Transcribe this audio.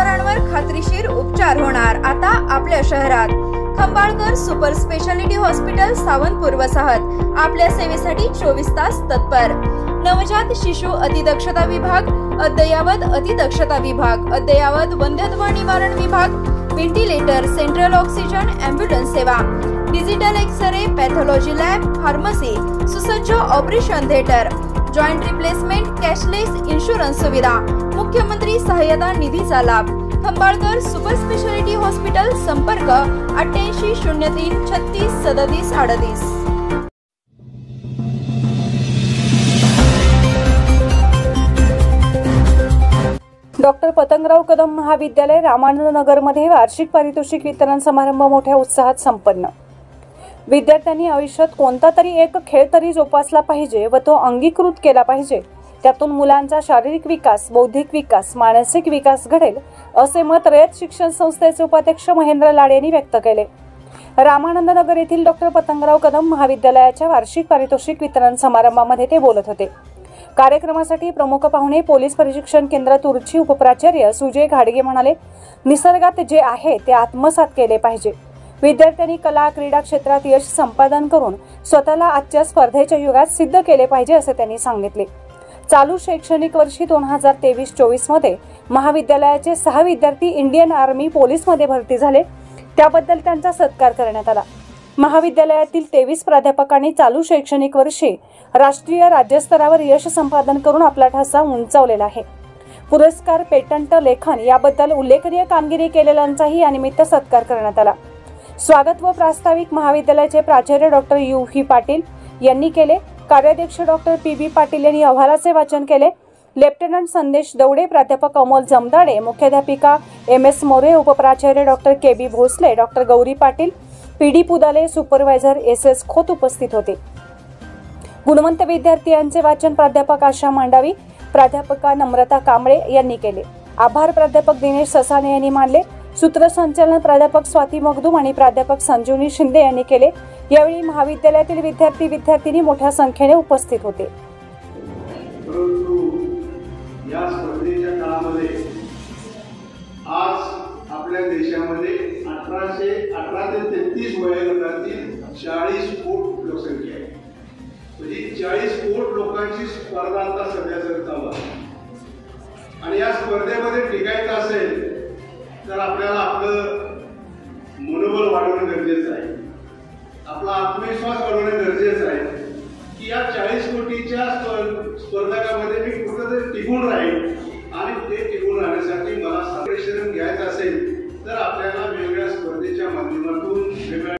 आजारांवर खात्रीशीर उपचार होणार आता आपल्या शहरात। Khambalkar super speciality hospital Sawantpur वसाहत आपल्या सेवेसाठी 24 तास तत्पर। नवजात शिशु अतिदक्षता विभाग, अद्ययावत अतिदक्षता विभाग, अद्ययावत वंध्यत्व निवारण विभाग, व्हेंटिलेटर, सेंट्रल ऑक्सिजन, एम्ब्युलन्स सेवा, digital x ray, pathology lab, pharmacy, सुसज्ज operation theatre, joint replacement, cashless insurance सुविधा, मुख्यमंत्री सहायता निधीचा लाभ। खंबाळकर सुपर स्पेशालिटी हॉस्पिटल, संपर्क 88 03 36 37 38। डॉक्टर पतंगराव कदम महाविद्यालय रामानंद नगरमध्ये वार्षिक पारितोषिक वितरण समारंभ मोठ्या उत्साहात संपन्न। विद्यार्थ्यांनी आयुष्यात कोणता तरी एक खेळ तरी जोपासला पाहिजे व तो अंगीकृत केला पाहिजे। त्यातून मुलांचा शारीरिक विकास, बौद्धिक विकास, मानसिक विकास घडेल असे मत रयत शिक्षण संस्थेचे उपाध्यक्ष महेंद्र लाड यांनी व्यक्त केले। रामानंद नगर येथील डॉक्टर पतंगराव कदम महाविद्यालयाच्या वार्षिक पारितोषिक वितरण समारंभामध्ये ते बोलत होते। कार्यक्रमासाठी प्रमुख पाहुणे पोलीस प्रशिक्षण केंद्र तुर्ची उपप्राचार्य सुजय घाडगे म्हणाले, निसर्गात जे आहे ते आत्मसात केले पाहिजे। विद्यार्थ्यांनी कला क्रीडा क्षेत्रात यश संपादन करून स्वतःला आजच्या स्पर्धेच्या युगात सिद्ध केले पाहिजे असे त्यांनी सांगितले। चालू शैक्षणिक वर्षी 2023-24 मध्ये महाविद्यालयाचे 6 विद्यार्थी इंडियन आर्मी पोलीस मध्ये भरती झाले, त्याबद्दल त्यांचा सत्कार करण्यात आला। महाविद्यालयातील 23 प्राध्यापकांनी चालू शैक्षणिक वर्षी राष्ट्रीय राज्यस्तरावर यश संपादन करून आपला ठसा उंचावलेला आहे। पुरस्कार, पेटंट, लेखन याबद्दल उल्लेखनीय कामगिरी केलेल्यांचाही यानिमित्त सत्कार करण्यात आला। स्वागत व प्रास्ताविक महाविद्यालयाचे प्राचार्य डॉक्टर यू.व्ही. पाटील यांनी केले। कार्याध्यक्ष डॉक्टर पी.बी. पाटील यांनी अहवालाचे वाचन केले। लेफ्टनंट संदेश दौडे, प्राध्यापक अमोल जमदाडे, मुख्याध्यापिका एम.एस. मोरे, उपप्राचार्य doctor K B. Bhosale, doctor Gauri Patil, P D. Pudale, supervisor S S. Khot उपस्थित होते। गुणवंत विद्यार्थी यांचे वाचन प्राध्यापक आशा मांडावी, प्राध्यापका नम्रता कांबळे यांनी केले। आभार प्राध्यापक दिनेश ससाने यांनी मानले। सूत्रसंचालन प्राध्यापक स्वाती मगदूम आणि प्राध्यापक संजीवनी शिंदे यांनी केले। यावेळी महाविद्यालयातील विद्यार्थी मोठ्या संख्येने उपस्थित होते। या स्पर्धेच्या काळामध्ये आज आपल्या देशामध्ये 18 ते 33 वयोगटातील 40 कोटी लोकसंख्या आहे। म्हणजे 40 कोटी लोकांची स्पर्धा आता सध्या चालू आहे आणि या स्पर्धेमध्ये टिकायचं असेल तर आपल्याला आपलं मनोबल वाढवणं गरजेचं आहे, आपला आत्मविश्वास वाढवणं गरजेचं आहे की या 40 कोटीच्या स्पर्धकामध्ये मी कुठेतरी टिकून राहील आणि ते टिकून राहण्यासाठी